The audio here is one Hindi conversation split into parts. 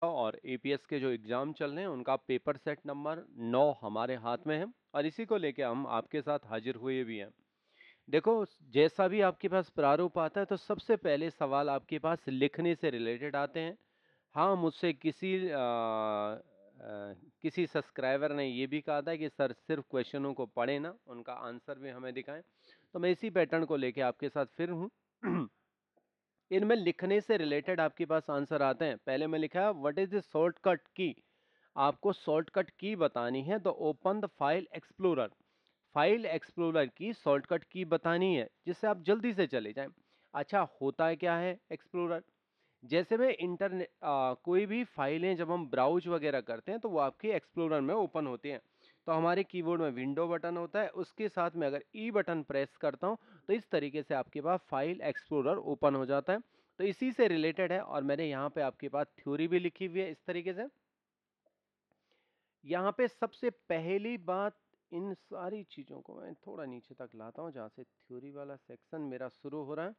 और एपीएस के जो एग्ज़ाम चल रहे हैं उनका पेपर सेट नंबर 9 हमारे हाथ में है और इसी को लेके हम आपके साथ हाजिर हुए भी हैं। देखो, जैसा भी आपके पास प्रारूप आता है तो सबसे पहले सवाल आपके पास लिखने से रिलेटेड आते हैं। हाँ, मुझसे किसी सब्सक्राइबर ने ये भी कहा था कि सर सिर्फ क्वेश्चनों को पढ़ें ना, उनका आंसर भी हमें दिखाएं। तो मैं इसी पैटर्न को लेके आपके साथ फिर हूँ। इनमें लिखने से रिलेटेड आपके पास आंसर आते हैं। पहले में लिखा है व्हाट इज द शॉर्टकट की। आपको शॉर्टकट की बतानी है तो open the file explorer. File explorer की शॉर्टकट की बतानी है जिससे आप जल्दी से चले जाएं। अच्छा, होता है क्या है एक्सप्लोरर? जैसे में इंटरनेट कोई भी फाइलें जब हम ब्राउज वगैरह करते हैं तो वो आपके एक्सप्लोरर में ओपन होती हैं। तो हमारे कीबोर्ड में विंडो बटन होता है, उसके साथ में अगर ई बटन प्रेस करता हूं तो इस तरीके से आपके पास फाइल एक्सप्लोरर ओपन हो जाता है। तो इसी से रिलेटेड है और मैंने यहाँ पे आपके पास थ्योरी भी लिखी हुई है इस तरीके से। यहाँ पे सबसे पहली बात, इन सारी चीजों को मैं थोड़ा नीचे तक लाता हूँ जहां से थ्योरी वाला सेक्शन मेरा शुरू हो रहा है।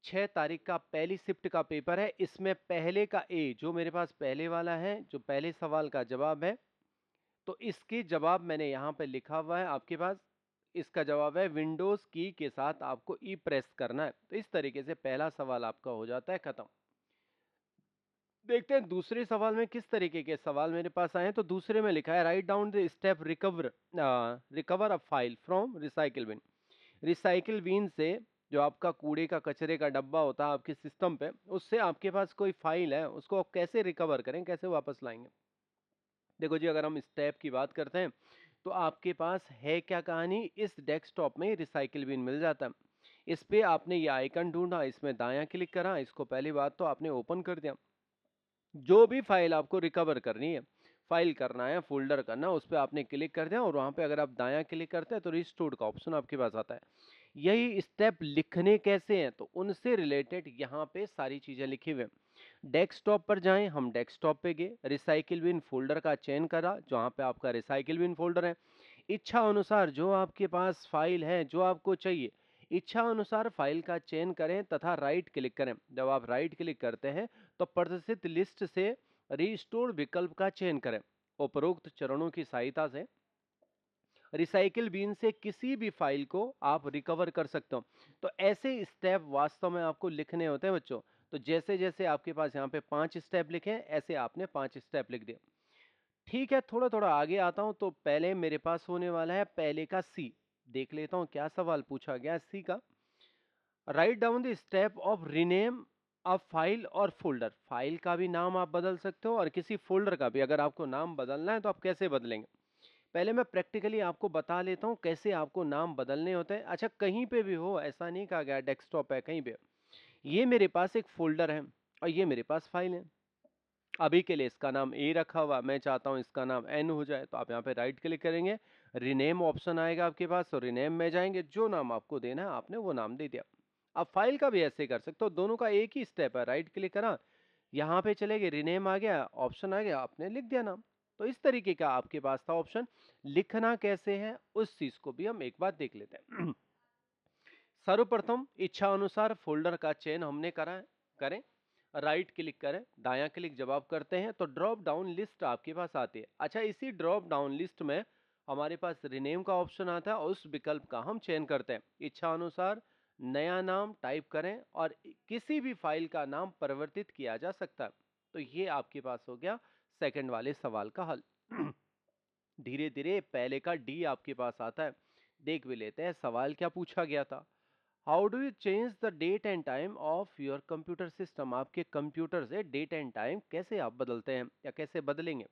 6 तारीख का पहली शिफ्ट का पेपर है। इसमें पहले का ए जो मेरे पास पहले वाला है, जो पहले सवाल का जवाब है, तो इसके जवाब मैंने यहाँ पे लिखा हुआ है आपके पास। इसका जवाब है विंडोज की के साथ आपको ई प्रेस करना है। तो इस तरीके से पहला सवाल आपका हो जाता है खत्म। देखते हैं दूसरे सवाल में किस तरीके के सवाल मेरे पास आए हैं। तो दूसरे में लिखा है write down the step recover a file from recycle bin. Recycle bin से, जो आपका कूड़े का कचरे का डब्बा होता है आपके सिस्टम पे, उससे आपके पास कोई फाइल है, उसको आप कैसे रिकवर करें, कैसे वापस लाएंगे। देखो जी, अगर हम स्टेप की बात करते हैं तो आपके पास है क्या कहानी, इस डेस्कटॉप में रिसाइकिल बिन मिल जाता है। इस पे आपने ये आइकन ढूंढा, इसमें दायां क्लिक करा, इसको पहली बात तो आपने ओपन कर दिया। जो भी फाइल आपको रिकवर करनी है, फाइल करना है, फोल्डर करना है, उस पर आपने क्लिक कर दिया और वहां पे अगर आप दायां क्लिक करते हैं तो रिस्टोर का ऑप्शन आपके पास आता है। यही स्टेप लिखने कैसे हैं तो उनसे रिलेटेड यहाँ पे सारी चीजें लिखी हुई हैं। डेस्कटॉप पर जाएं, हम डेस्कटॉप पे गए, रिसाइकिल बिन फोल्डर का चयन करा, जहां पे आपका रिसाइकिल बिन फोल्डर है। इच्छा अनुसार जो आपके पास फाइल है जो आपको चाहिए, इच्छा अनुसार फाइल का चयन करें तथा राइट क्लिक करें। जब आप राइट क्लिक करते हैं तो प्रदर्शित लिस्ट से रिस्टोर विकल्प का चयन करें। उपरोक्त चरणों की सहायता से रिसाइकिल बिन से किसी भी फाइल को आप रिकवर कर सकते हो। तो ऐसे स्टेप वास्तव में आपको लिखने होते हैं बच्चों। तो जैसे जैसे आपके पास यहाँ पे 5 स्टेप लिखे हैं, ऐसे आपने 5 स्टेप लिख दिए। ठीक है, थोड़ा थोड़ा आगे आता हूं। तो पहले मेरे पास होने वाला है पहले का सी। देख लेता हूं क्या सवाल पूछा गया सी का। Right down the step of rename a file और फोल्डर। फाइल का भी नाम आप बदल सकते हो और किसी फोल्डर का भी अगर आपको नाम बदलना है तो आप कैसे बदलेंगे। पहले मैं प्रैक्टिकली आपको बता लेता हूं कैसे आपको नाम बदलने होते हैं। अच्छा, कहीं पे भी हो, ऐसा नहीं कहा गया डेस्कटॉप है कहीं पे। ये मेरे पास एक फोल्डर है और ये मेरे पास फाइल है। अभी के लिए इसका नाम ए रखा हुआ, मैं चाहता हूं इसका नाम एन हो जाए, तो आप यहाँ पे राइट क्लिक करेंगे, रीनेम ऑप्शन आएगा आपके पास, तो रीनेम में जाएंगे, जो नाम आपको देना है आपने वो नाम दे दिया। आप फाइल का भी ऐसे कर सकते हो, दोनों का एक ही स्टेप है। राइट क्लिक करा, यहाँ पे चले गए, रीनेम आ गया, ऑप्शन आ गया, आपने लिख दिया नाम। तो इस तरीके का आपके पास था ऑप्शन। लिखना कैसे है उस चीज को भी हम एक बार देख लेते हैं। सर्वप्रथम इच्छा अनुसार फोल्डर का चयन हमने करा करें, राइट क्लिक करें, दायां क्लिक जब आप करते हैं तो ड्रॉप डाउन लिस्ट आपके पास आती है। अच्छा, इसी ड्रॉप डाउन लिस्ट में हमारे पास रिनेम का ऑप्शन आता है और उस विकल्प का हम चयन करते हैं। इच्छा अनुसार नया नाम टाइप करें और किसी भी फाइल का नाम परिवर्तित किया जा सकता है। तो ये आपके पास हो गया सेकंड वाले सवाल का हल। धीरे धीरे पहले का डी आपके पास आता है। देख भी लेते हैं सवाल क्या पूछा गया था। How do you change the date and time of your computer system. आपके कंप्यूटर से डेट एंड टाइम कैसे आप बदलते हैं या कैसे बदलेंगे।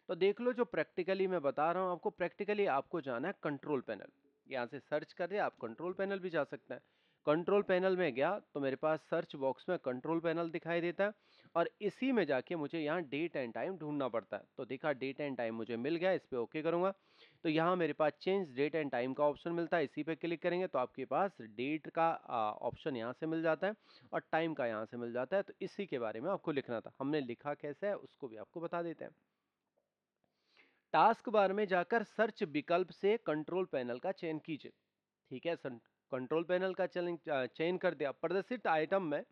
तो देख लो, जो प्रैक्टिकली मैं बता रहा हूं आपको, प्रैक्टिकली आपको जाना है कंट्रोल पैनल। यहाँ से सर्च कर दिया, आप कंट्रोल पैनल भी जा सकते हैं। कंट्रोल पैनल में गया तो मेरे पास सर्च बॉक्स में कंट्रोल पैनल दिखाई देता है और इसी में जाके मुझे यहाँ डेट एंड टाइम ढूंढना पड़ता है। तो देखा, डेट एंड टाइम मुझे मिल गया, इस पर ओके करूंगा तो यहाँ मेरे पास चेंज डेट एंड टाइम का ऑप्शन मिलता है। इसी पे क्लिक करेंगे तो आपके पास डेट का ऑप्शन यहाँ से मिल जाता है और टाइम का यहाँ से मिल जाता है। तो इसी के बारे में आपको लिखना था, हमने लिखा कैसे है उसको भी आपको बता देते हैं। टास्क बार में जाकर सर्च विकल्प से कंट्रोल पैनल का चयन कीजिए। ठीक है सर, कंट्रोल पैनल का चयन कर दिया। प्रदर्शित आइटम में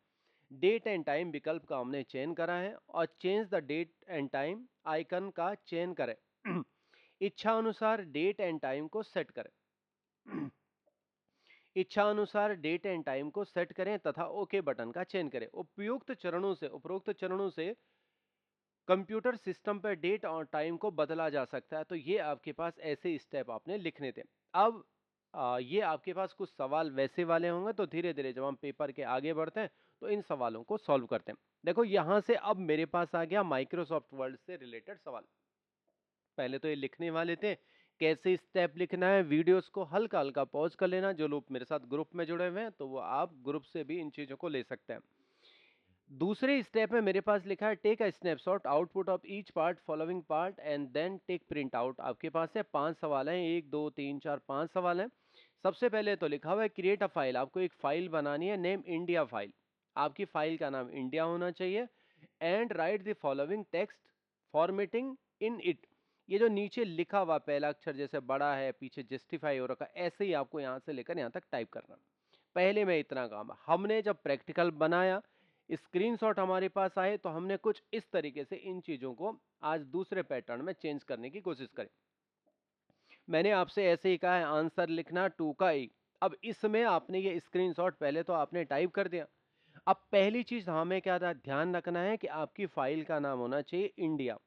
डेट एंड टाइम विकल्प का हमने चयन करा है और change the date and time icon का चयन करें। इच्छा अनुसार डेट एंड टाइम को सेट करें। इच्छा अनुसार डेट एंड टाइम को सेट करें तथा ओके बटन का चयन करें। उपरोक्त चरणों से कंप्यूटर सिस्टम पर डेट और टाइम को बदला जा सकता है। तो ये आपके पास ऐसे स्टेप आपने लिखने थे। अब ये आपके पास कुछ सवाल वैसे वाले होंगे, तो धीरे धीरे जब हम पेपर के आगे बढ़ते हैं तो इन सवालों को सॉल्व करते हैं। देखो यहां से अब मेरे पास आ गया माइक्रोसॉफ्ट वर्ड से रिलेटेड सवाल। पहले तो ये लिखने वाले थे, कैसे स्टेप लिखना है। वीडियोस को हल्का हल्का पॉज कर लेना। जो लोग मेरे साथ ग्रुप में जुड़े हुए हैं तो वो आप ग्रुप से भी इन चीजों को ले सकते हैं। दूसरे स्टेप में मेरे पास लिखा है take a snapshot output of each part following part and then take print out. आपके पास है 5 सवाल हैं, 1 2 3 4 5 सवाल हैं। सबसे पहले तो लिखा हुआ है क्रिएट अ फाइल। आपको एक फाइल बनानी है, नेम इंडिया फाइल। आपकी फाइल का नाम इंडिया होना चाहिए। And right the following text formatting in it. ये जो नीचे लिखा हुआ पहला अक्षर जैसे बड़ा है, पीछे जस्टिफाई हो रखा, ऐसे ही आपको यहाँ से लेकर यहाँ तक टाइप करना। पहले में इतना काम है। हमने जब प्रैक्टिकल बनाया, स्क्रीनशॉट हमारे पास आए, तो हमने कुछ इस तरीके से इन चीजों को आज दूसरे पैटर्न में चेंज करने की कोशिश करी। मैंने आपसे ऐसे ही कहा है आंसर लिखना 2 का 1। अब इसमें आपने ये स्क्रीनशॉट पहले तो आपने टाइप कर दिया। अब पहली चीज हमें क्या था, ध्यान रखना है कि आपकी फाइल का नाम होना चाहिए इंडिया,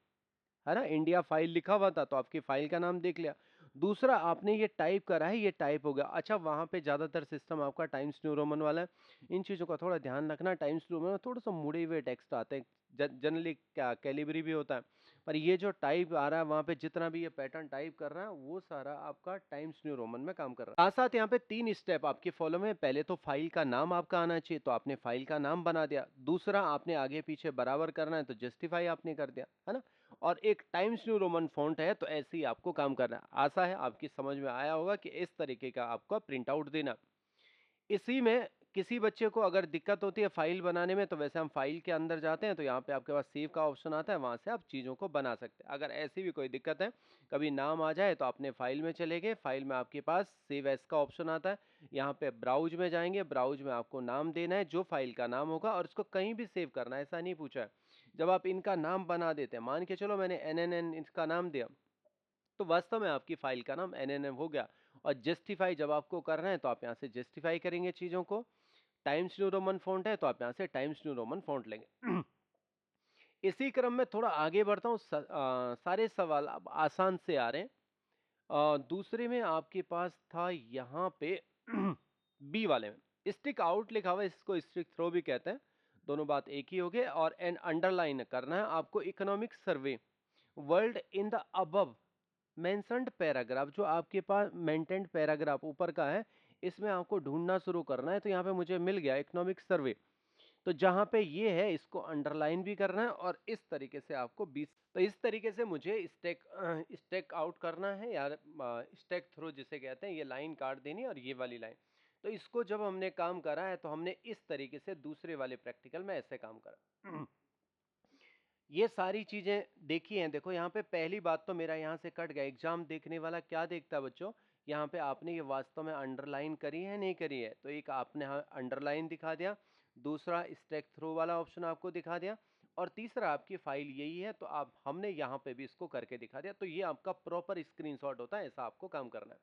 है ना। इंडिया फाइल लिखा हुआ था तो आपकी फाइल का नाम देख लिया। दूसरा आपने ये टाइप करा है, ये टाइप हो गया। अच्छा, वहां पे ज्यादातर सिस्टम आपका टाइम्स न्यू रोमन वाला है। इन चीजों का थोड़ा ध्यान रखना। टाइम्स न्यू रोमन में थोड़ा सा मुड़े हुए टेक्स्ट आते हैं, जनरली क्या कैलिबरी भी होता है, पर ये जो टाइप आ रहा है वहां पे जितना भी ये पैटर्न टाइप कर रहा है वो सारा आपका टाइम्स न्यू रोमन में काम कर रहा है। साथ साथ यहाँ पे 3 स्टेप आपके फॉलो में। पहले तो फाइल का नाम आपका आना चाहिए, तो आपने फाइल का नाम बना दिया। दूसरा आपने आगे पीछे बराबर करना है, तो जस्टिफाई आपने कर दिया, है ना। और एक टाइम्स न्यू रोमन फॉन्ट है, तो ऐसे ही आपको काम करना है। आशा है आपकी समझ में आया होगा कि इस तरीके का आपको प्रिंट आउट देना। इसी में किसी बच्चे को अगर दिक्कत होती है फाइल बनाने में, तो वैसे हम फाइल के अंदर जाते हैं तो यहाँ पे आपके पास सेव का ऑप्शन आता है, वहां से आप चीज़ों को बना सकते हैं। अगर ऐसी भी कोई दिक्कत है, कभी नाम आ जाए, तो अपने फाइल में चले गए, फाइल में आपके पास सेव एज का ऑप्शन आता है। यहाँ पे ब्राउज में जाएंगे, ब्राउज में आपको नाम देना है जो फाइल का नाम होगा, और इसको कहीं भी सेव करना है, ऐसा नहीं पूछा है। जब आप इनका नाम बना देते हैं, मान के चलो मैंने NNN इसका नाम दिया, तो वास्तव में आपकी फाइल का नाम NNM हो गया। और जस्टिफाई जब आपको करना है तो आप यहाँ से जस्टिफाई करेंगे चीज़ों को। टाइम्स न्यू रोमन फॉन्ट है तो आप यहाँ से टाइम्स न्यू रोमन फॉन्ट लेंगे। इसी क्रम में थोड़ा आगे बढ़ता हूँ। सारे सवाल अब आसान से आ रहे हैं। दूसरे में आपके पास था यहाँ पे बी वाले में स्टिक आउट लिखा हुआ है, इसको स्टिक थ्रो भी कहते हैं, दोनों बात एक ही हो गए। और एंड अंडरलाइन करना है आपको economic survey world in the above mentioned paragraph. जो आपके पास मेंटेन्ड पैराग्राफ ऊपर का है, इसमें आपको ढूंढना शुरू करना है। तो यहाँ पे मुझे मिल गया इकोनॉमिक सर्वे, तो जहां पे ये है इसको अंडरलाइन भी करना है और इस तरीके से आपको 20, तो इस तरीके से मुझे स्टेक आउट करना है यार, स्टेक थ्रू जिसे कहते हैं। ये लाइन काट देनी और ये वाली लाइन। तो इसको जब हमने काम करा है तो हमने इस तरीके से दूसरे वाले प्रैक्टिकल में ऐसे काम करा। ये सारी चीजें देखी हैं। देखो यहाँ पे पहली बात तो मेरा यहाँ से कट गया। एग्जाम देखने वाला क्या देखता है बच्चों, यहाँ पे आपने ये वास्तव में अंडरलाइन करी है नहीं करी है, तो एक आपने अंडरलाइन दिखा दिया, दूसरा स्टेक थ्रू वाला ऑप्शन आपको दिखा दिया, और तीसरा आपकी फाइल यही है तो आप हमने यहाँ पे भी इसको करके दिखा दिया। तो ये आपका प्रॉपर स्क्रीनशॉट होता है, ऐसा आपको काम करना है।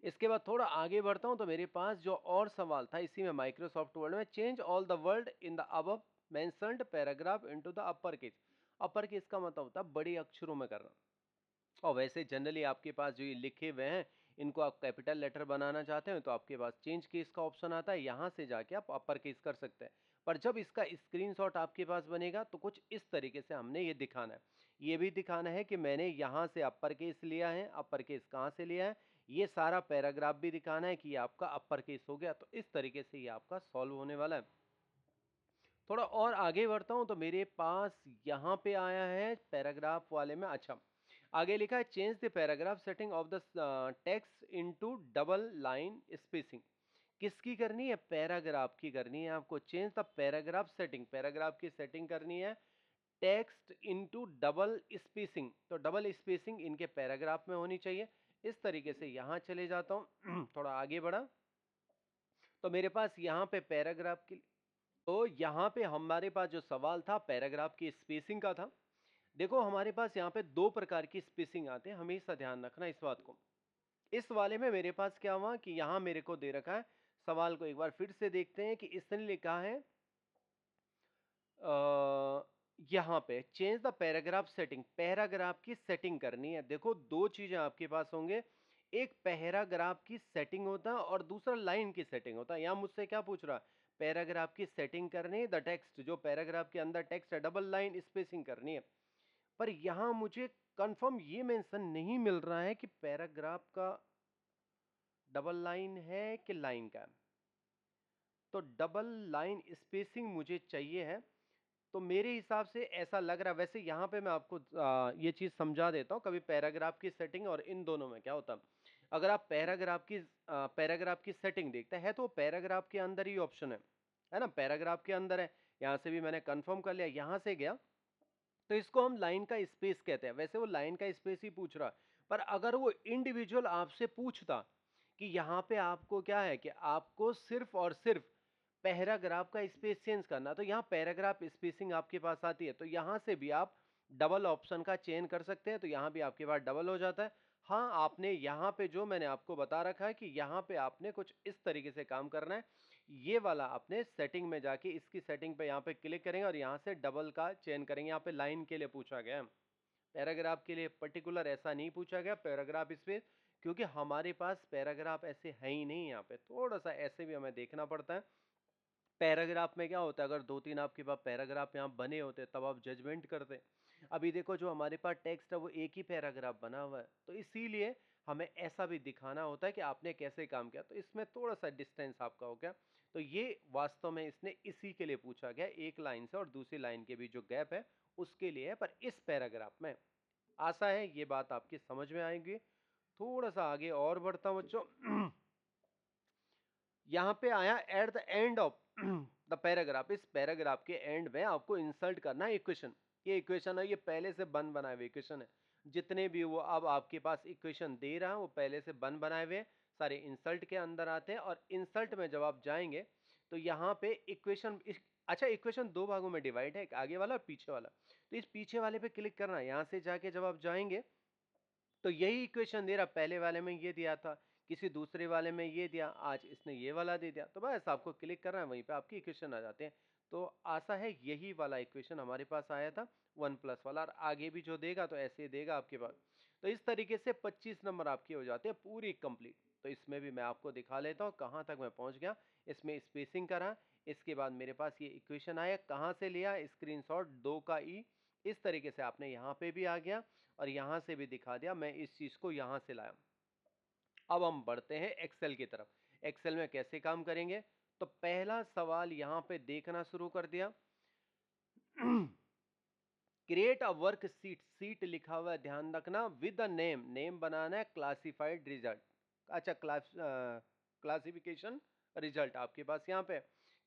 इसके बाद थोड़ा आगे बढ़ता हूं तो मेरे पास जो और सवाल था इसी में माइक्रोसॉफ्ट वर्ड में, change all the word in the above mentioned paragraph into the upper case. Upper case का मतलब होता है बड़े अक्षरों में करना। और वैसे जनरली आपके पास जो ये लिखे हुए हैं, इनको आप कैपिटल लेटर बनाना चाहते हैं तो आपके पास चेंज केस का ऑप्शन आता है, यहाँ से जाके आप अपर केस कर सकते हैं। पर जब इसका स्क्रीनशॉट आपके पास बनेगा तो कुछ इस तरीके से हमने ये दिखाना है। ये भी दिखाना है कि मैंने यहाँ से अपर केस लिया है, अपर केस कहाँ से लिया है, ये सारा पैराग्राफ भी दिखाना है कि ये आपका अपर केस हो गया। तो इस तरीके से ये आपका सॉल्व होने वाला है। थोड़ा और आगे बढ़ता हूं तो मेरे पास यहाँ पे आया है पैराग्राफ वाले में। अच्छा, आगे लिखा है change the paragraph setting of the text into double line spacing. किसकी करनी है, पैराग्राफ की करनी है आपको। Change the paragraph setting, paragraph की सेटिंग करनी है टेक्स्ट इनटू डबल स्पेसिंग। तो डबल स्पेसिंग इनके पैराग्राफ में होनी चाहिए। इस तरीके से यहाँ चले जाता हूँ। थोड़ा आगे बढ़ा तो मेरे पास यहाँ पे पैराग्राफ की, तो यहाँ पे हमारे पास जो सवाल था पैराग्राफ की स्पेसिंग का था। देखो हमारे पास यहाँ पे दो प्रकार की स्पेसिंग आते हैं, हमेशा ध्यान रखना इस बात को। इस वाले में मेरे पास क्या हुआ कि यहाँ मेरे को दे रखा है, सवाल को एक बार फिर से देखते हैं कि इसने लिखा है यहाँ पे change the paragraph setting, paragraph की सेटिंग करनी है। देखो दो चीजें आपके पास होंगे, एक पैराग्राफ की सेटिंग होता है और दूसरा लाइन की सेटिंग होता है। यहाँ मुझसे क्या पूछ रहा है, पैराग्राफ की सेटिंग करनी है, द टेक्स्ट जो पैराग्राफ के अंदर टेक्स्ट है डबल लाइन स्पेसिंग करनी है। पर यहाँ मुझे कंफर्म ये मेंशन नहीं मिल रहा है कि पैराग्राफ का डबल लाइन है कि लाइन का है। तो डबल लाइन स्पेसिंग मुझे चाहिए है। तो मेरे हिसाब से ऐसा लग रहा है, वैसे यहाँ पे मैं आपको ये चीज समझा देता हूँ, कभी पैराग्राफ की सेटिंग और इन दोनों में क्या होता है। अगर आप पैराग्राफ की सेटिंग देखते हैं तो पैराग्राफ के अंदर ही ऑप्शन है ना, पैराग्राफ के अंदर है। यहाँ से भी मैंने कंफर्म कर लिया, यहाँ से गया तो इसको हम लाइन का स्पेस कहते हैं। वैसे वो लाइन का स्पेस ही पूछ रहा, पर अगर वो इंडिविजुअल आपसे पूछता कि यहाँ पे आपको क्या है कि आपको सिर्फ और सिर्फ पैराग्राफ का स्पेस चेंज करना, तो यहाँ पैराग्राफ स्पेसिंग आपके पास आती है, तो यहाँ से भी आप डबल ऑप्शन का चेंज कर सकते हैं, तो यहाँ भी आपके पास डबल हो जाता है। हाँ, आपने यहाँ पे जो मैंने आपको बता रखा है कि यहाँ पे आपने कुछ इस तरीके से काम करना है। ये वाला आपने सेटिंग में जाके इसकी सेटिंग पे यहाँ पे क्लिक करेंगे और यहाँ से डबल का चेंज करेंगे। यहाँ पे लाइन के लिए पूछा गया है, पैराग्राफ के लिए पर्टिकुलर ऐसा नहीं पूछा गया पैराग्राफ स्पेस, क्योंकि हमारे पास पैराग्राफ ऐसे है ही नहीं। यहाँ पे थोड़ा सा ऐसे भी हमें देखना पड़ता है। पैराग्राफ में क्या होता है, अगर दो तीन आपके पास पैराग्राफ यहाँ बने होते तब आप जजमेंट करते। अभी देखो जो हमारे पास टेक्स्ट है वो एक ही पैराग्राफ बना हुआ है, तो इसीलिए हमें ऐसा भी दिखाना होता है कि आपने कैसे काम किया। तो इसमें थोड़ा सा डिस्टेंस आपका हो गया, तो ये वास्तव में इसने इसी के लिए पूछा गया, एक लाइन से और दूसरी लाइन के बीच जो गैप है उसके लिए है। पर इस पैराग्राफ में आशा है ये बात आपकी समझ में आएगी। थोड़ा सा आगे और बढ़ता हूं बच्चों। यहाँ पे आया at the end of the paragraph, इस पैराग्राफ के एंड में आपको इंसर्ट करना है इक्वेशन। ये इक्वेशन है, ये पहले से बन बनाए हुए इक्वेशन है। जितने भी वो अब आपके पास इक्वेशन दे रहा है वो पहले से बन बनाए हुए सारे इंसल्ट के अंदर आते हैं। और इंसल्ट में जब आप जाएंगे तो यहाँ पे इक्वेशन, अच्छा इक्वेशन दो भागों में डिवाइड है, एक आगे वाला और पीछे वाला। तो इस पीछे वाले पे क्लिक करना है। यहाँ से जाके जब आप जाएंगे तो यही इक्वेशन दे रहा, पहले वाले में ये दिया था, किसी दूसरे वाले में ये दिया, आज इसने ये वाला दे दिया, तो बस आपको क्लिक करना है, वहीं पे आपकी इक्वेशन आ जाते हैं। तो आशा है यही वाला इक्वेशन हमारे पास आया था 1+ वाला, और आगे भी जो देगा तो ऐसे ही देगा आपके पास। तो इस तरीके से 25 नंबर आपके हो जाते हैं पूरी कंप्लीट। तो इसमें भी मैं आपको दिखा लेता हूँ कहाँ तक मैं पहुँच गया। इसमें स्पेसिंग करा, इसके बाद मेरे पास ये इक्वेशन आया, कहाँ से लिया स्क्रीनशॉट 2 का ई, इस तरीके से आपने यहाँ पे भी आ गया और यहाँ से भी दिखा दिया, मैं इस चीज को यहाँ से लाया। अब हम बढ़ते हैं एक्सेल की तरफ। एक्सेल में कैसे काम करेंगे, तो पहला सवाल यहाँ पे देखना शुरू कर दिया। Create a work seat, seat लिखा हुआ है ध्यान रखना, विद द नेम, नेम बनाना है, क्लासिफाइड रिजल्ट, अच्छा क्लासिफिकेशन रिजल्ट आपके पास यहाँ पे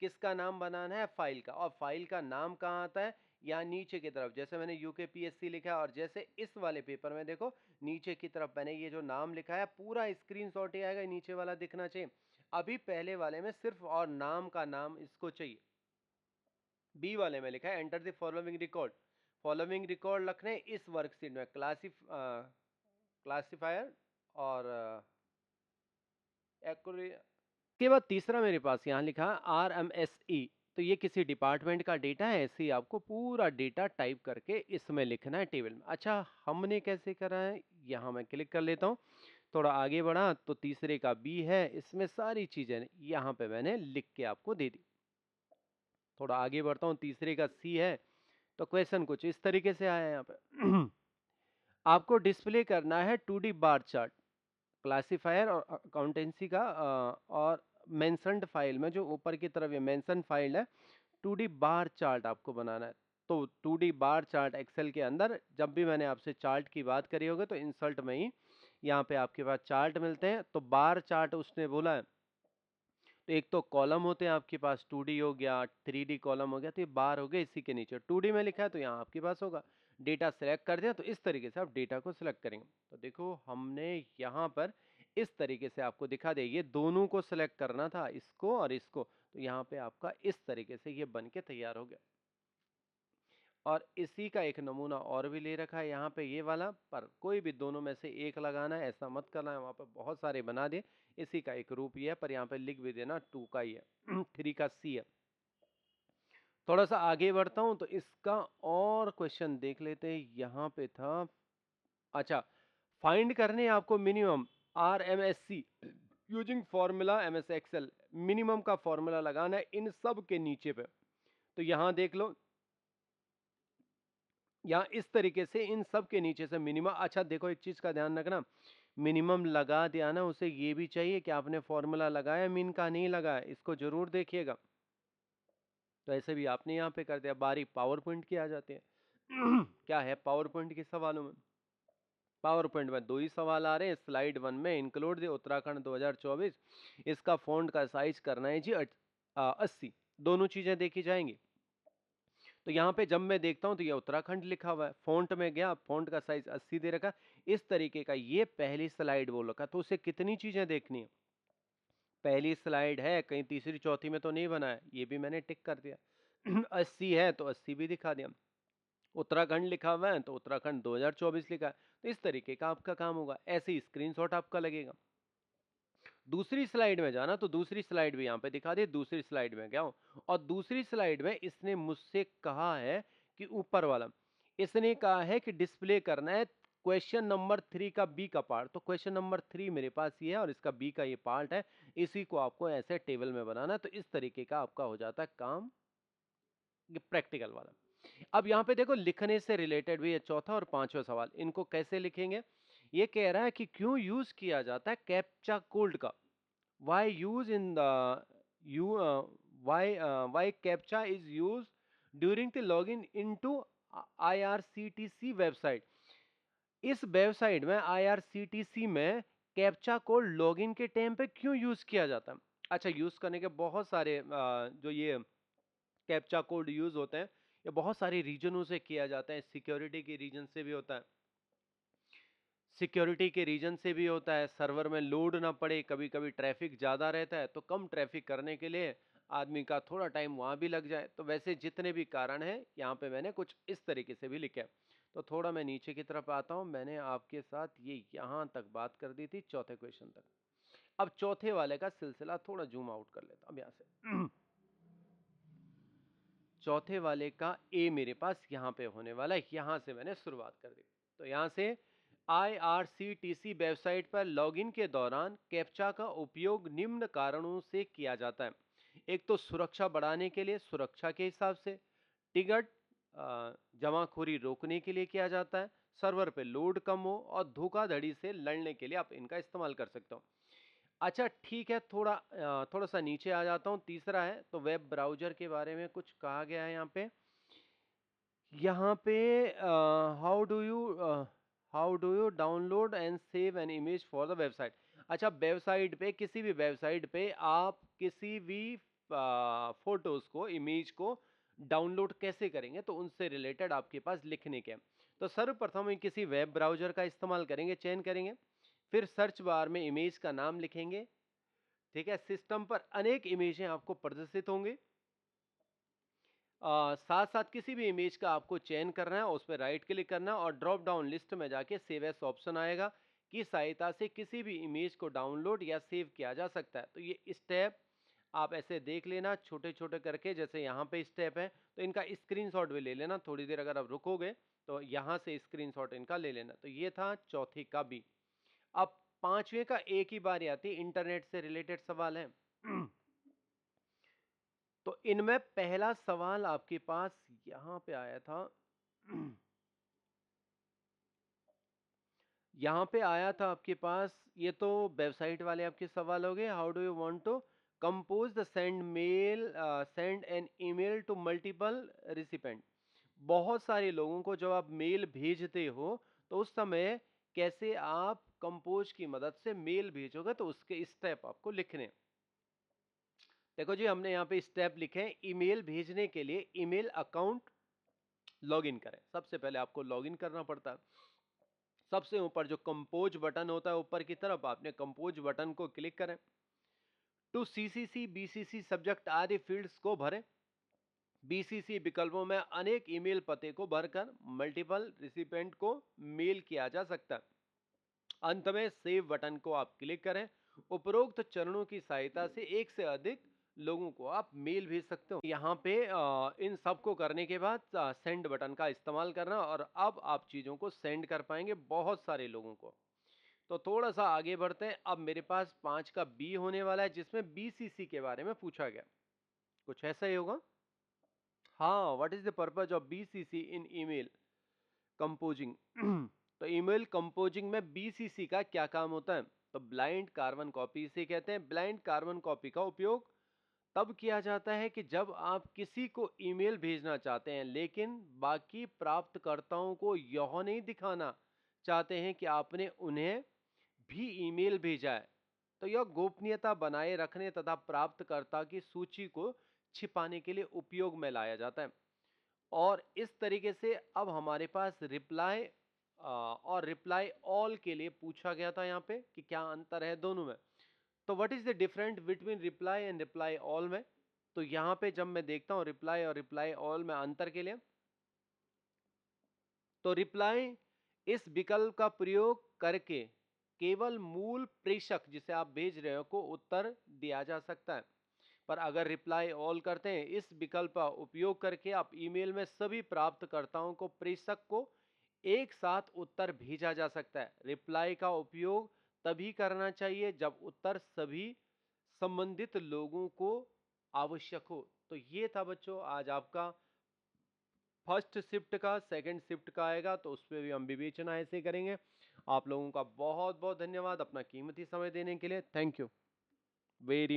किसका नाम बनाना है, फाइल का। और फाइल का नाम कहाँ आता है, यहाँ नीचे की तरफ, जैसे मैंने यूकेपीएससी लिखा है, और जैसे इस वाले पेपर में देखो नीचे की तरफ मैंने ये जो नाम लिखा है पूरा स्क्रीनशॉट ही आएगा, नीचे वाला दिखना चाहिए। अभी पहले वाले में सिर्फ और नाम का नाम इसको चाहिए। बी वाले में लिखा है enter the following record, following record रखने इस वर्कशीट में, क्लासिफायर और के बाद तीसरा मेरे पास यहाँ लिखा है RMSE, तो ये किसी डिपार्टमेंट का डेटा है, ऐसे ही आपको पूरा डेटा टाइप करके इसमें लिखना है टेबल में। अच्छा हमने कैसे करा है, यहाँ मैं क्लिक कर लेता हूँ, थोड़ा आगे बढ़ा तो तीसरे का बी है, इसमें सारी चीजें यहाँ पे मैंने लिख के आपको दे दी। थोड़ा आगे बढ़ता हूँ, तीसरे का सी है, तो क्वेश्चन कुछ इस तरीके से आया है यहाँ पे। आपको डिस्प्ले करना है 2D बार चार्ट, क्लासिफायर और अकाउंटेंसी का, और मेंशन्ड फाइल में जो ऊपर की तरफ ये मेंशन फाइल है 2D बार चार्ट आपको बनाना है। तो 2D बार चार्ट एक्सेल के अंदर, जब भी मैंने आपसे चार्ट की बात करी होगी तो इंसर्ट में ही यहाँ पे आपके पास चार्ट मिलते हैं। तो बार चार्ट उसने बोला है, तो एक तो कॉलम होते हैं आपके पास, 2D हो गया, 3D कॉलम हो गया, तो ये बार हो गया, इसी के नीचे 2D में लिखा है तो यहाँ आपके पास होगा। डेटा सेलेक्ट कर दिया तो इस तरीके से आप डेटा को सिलेक्ट करेंगे। तो देखो हमने यहाँ पर इस तरीके से आपको दिखा दे। ये दोनों को सिलेक्ट करना था, इसको और इसको, तो यहाँ पे आपका इस तरीके से ये बन के तैयार हो गया। और इसी का एक नमूना और भी ले रखा है यहाँ पे ये वाला, पर कोई भी दोनों में से एक लगाना है, ऐसा मत करना है, वहाँ पे बहुत सारे बना दे। इसी का एक रूप ये है, पर यहाँ पे लिख भी देना 2 का ही है 3 का सी है। थोड़ा सा आगे बढ़ता हूँ तो इसका और क्वेश्चन देख लेते हैं। यहाँ पे था, अच्छा, फाइंड करने आपको minimum RMSC using formula MS excel, minimum का फॉर्मूला लगाना है इन सब के नीचे पे। तो यहाँ देख लो, यहाँ इस तरीके से इन सब के नीचे से मिनिमम। अच्छा देखो, एक चीज का ध्यान रखना, मिनिमम लगा दिया ना, उसे ये भी चाहिए कि आपने फॉर्मूला लगाया, मीन का नहीं लगाया, इसको जरूर देखिएगा। तो ऐसे भी आपने यहाँ पे कर दिया। बारी पावर पॉइंट की आ जाते हैं क्या है पावर पॉइंट के सवालों में? पावर पॉइंट में 2 ही सवाल आ रहे हैं। स्लाइड 1 में इंक्लूड द उत्तराखंड 2024, इसका फॉन्ट का साइज करना है जी 80। दोनों चीजें देखी जाएंगी। तो यहाँ पे जब मैं देखता हूँ तो ये उत्तराखंड लिखा हुआ है, फॉन्ट में गया, फॉन्ट का साइज 80 दे रखा, इस तरीके का। ये पहली स्लाइड बोल रखा, तो उसे कितनी चीजें देखनी है? पहली स्लाइड है, कहीं तीसरी चौथी में तो नहीं बना है, ये भी मैंने टिक कर दिया 80 है तो 80 भी दिखा दिया। उत्तराखंड लिखा हुआ है तो उत्तराखंड 2024 लिखा है, तो इस तरीके का आपका काम होगा। ऐसे ही स्क्रीनशॉट आपका लगेगा। दूसरी स्लाइड में जाना, तो दूसरी स्लाइड भी यहाँ पे दिखा दी। दूसरी स्लाइड में गया हूँ, और दूसरी स्लाइड में इसने मुझसे कहा है कि ऊपर वाला, इसने कहा है कि डिस्प्ले करना है क्वेश्चन नंबर 3 का बी का पार्ट। तो क्वेश्चन नंबर 3 मेरे पास ये है और इसका बी का ये पार्ट है, इसी को आपको ऐसे टेबल में बनाना है। तो इस तरीके का आपका हो जाता है काम, ये प्रैक्टिकल वाला। अब यहाँ पे देखो, लिखने से रिलेटेड भी है चौथा और पांचवा सवाल, इनको कैसे लिखेंगे? ये कह रहा है कि क्यों यूज किया जाता है कैप्चा कोड का, why use in the you why captcha is used during the login into IRCTC website. इस वेबसाइट में IRCTC में कैप्चा कोड लॉगिन के टाइम पे क्यों यूज किया जाता है? अच्छा, यूज करने के बहुत सारे जो ये कैप्चा कोड यूज होते हैं, ये बहुत सारे रीजनों से किया जाता है। सिक्योरिटी के रीजन से भी होता है, सिक्योरिटी के रीजन से भी होता है, सर्वर में लोड ना पड़े, कभी कभी ट्रैफिक ज़्यादा रहता है तो कम ट्रैफिक करने के लिए आदमी का थोड़ा टाइम वहाँ भी लग जाए। तो वैसे जितने भी कारण हैं यहाँ पे मैंने कुछ इस तरीके से भी लिखे हैं। तो थोड़ा मैं नीचे की तरफ आता हूँ। मैंने आपके साथ ये यहाँ तक बात कर दी थी, चौथे क्वेश्चन तक। अब चौथे वाले का सिलसिला थोड़ा जूम आउट कर लेता हूँ यहाँ से चौथे वाले का ए मेरे पास यहाँ पे होने वाला है, यहाँ से मैंने शुरुआत कर दी। तो यहाँ से IRCTC वेबसाइट पर लॉगिन के दौरान कैप्चा का उपयोग निम्न कारणों से किया जाता है। एक तो सुरक्षा बढ़ाने के लिए, सुरक्षा के हिसाब से, टिकट जमाखोरी रोकने के लिए किया जाता है, सर्वर पे लोड कम हो, और धोखाधड़ी से लड़ने के लिए आप इनका इस्तेमाल कर सकते हो। अच्छा ठीक है, थोड़ा सा नीचे आ जाता हूँ। तीसरा है, तो वेब ब्राउजर के बारे में कुछ कहा गया है यहाँ पे how do you download and save an image for the website. अच्छा, वेबसाइट पे, किसी भी वेबसाइट पे आप किसी भी फोटोज को, इमेज को डाउनलोड कैसे करेंगे, तो उनसे रिलेटेड आपके पास लिखने के। तो सर्वप्रथम हम किसी वेब ब्राउजर का इस्तेमाल करेंगे, चयन करेंगे, फिर सर्च बार में इमेज का नाम लिखेंगे। ठीक है, सिस्टम पर अनेक इमेजें आपको प्रदर्शित होंगे। साथ साथ किसी भी इमेज का आपको चयन करना है, उस पर राइट क्लिक करना है, और ड्रॉप डाउन लिस्ट में जाके सेव एस ऑप्शन आएगा, की सहायता से किसी भी इमेज को डाउनलोड या सेव किया जा सकता है। तो ये स्टेप आप ऐसे देख लेना छोटे छोटे करके, जैसे यहाँ पे स्टेप है, तो इनका स्क्रीनशॉट भी ले लेना। थोड़ी देर अगर आप रुकोगे तो यहाँ से स्क्रीनशॉट इनका ले लेना। तो ये था चौथे का भी। अब पांचवें का एक ही बारी आती है, इंटरनेट से रिलेटेड सवाल है तो इनमें पहला सवाल आपके पास यहां पे आया था यहां पे आया था आपके पास, ये तो वेबसाइट वाले आपके सवाल हो गए। How do you want to compose the send an email to multiple recipient. बहुत सारे लोगों को जब आप मेल भेजते हो तो उस समय कैसे आप कंपोज की मदद से मेल भेजोगे, तो उसके स्टेप आपको लिखने। देखो जी, हमने यहाँ पे स्टेप लिखे हैं। ईमेल भेजने के लिए ईमेल अकाउंट लॉगिन करें। सबसे पहले आपको लॉगिन करना पड़ता है। सबसे ऊपर जो कंपोज बटन होता है ऊपर की तरफ, आपने कंपोज बटन को क्लिक करें। टू सीसीसी बीसीसी सब्जेक्ट आदि फील्ड्स को भरें। बीसीसी विकल्पों में अनेक ईमेल पते को भरकर मल्टीपल रिसिपेंट को मेल किया जा सकता है। अंत में सेव बटन को आप क्लिक करें। उपरोक्त चरणों की सहायता से एक से अधिक लोगों को आप मेल भेज सकते हो। यहाँ पे इन सब को करने के बाद सेंड बटन का इस्तेमाल करना, और अब आप चीज़ों को सेंड कर पाएंगे बहुत सारे लोगों को। तो थोड़ा सा आगे बढ़ते हैं। अब मेरे पास 5 का बी होने वाला है, जिसमें बीसीसी के बारे में पूछा गया। कुछ ऐसा ही होगा। हाँ, what is the purpose of BCC in email composing. तो ईमेल कंपोजिंग में बीसीसी का क्या काम होता है? तो ब्लाइंड कार्बन कॉपी इसे कहते हैं। ब्लाइंड कार्बन कॉपी का उपयोग तब किया जाता है कि जब आप किसी को ईमेल भेजना चाहते हैं लेकिन बाकी प्राप्तकर्ताओं को यह नहीं दिखाना चाहते हैं कि आपने उन्हें भी ईमेल भेजा है। तो यह गोपनीयता बनाए रखने तथा प्राप्तकर्ता की सूची को छिपाने के लिए उपयोग में लाया जाता है। और इस तरीके से अब हमारे पास रिप्लाई और रिप्लाई ऑल के लिए पूछा गया था यहाँ पे कि क्या अंतर है दोनों में। तो what is the different between reply and reply all में? तो यहाँ पे जब मैं देखता हूँ रिप्लाई और रिप्लाई ऑल में अंतर के लिए, तो रिप्लाई इस विकल्प का प्रयोग करके केवल मूल प्रेषक जिसे आप भेज रहे हो को उत्तर दिया जा सकता है। पर अगर रिप्लाई ऑल करते हैं, इस विकल्प का उपयोग करके आप ईमेल में सभी प्राप्तकर्ताओं को प्रेषक को एक साथ उत्तर भेजा जा सकता है। रिप्लाई का उपयोग तभी करना चाहिए जब उत्तर सभी संबंधित लोगों को आवश्यक हो। तो ये था बच्चों आज आपका फर्स्ट शिफ्ट का। सेकंड शिफ्ट का आएगा तो उस पर भी हम विवेचना ऐसे करेंगे। आप लोगों का बहुत बहुत धन्यवाद अपना कीमती समय देने के लिए। Thank you very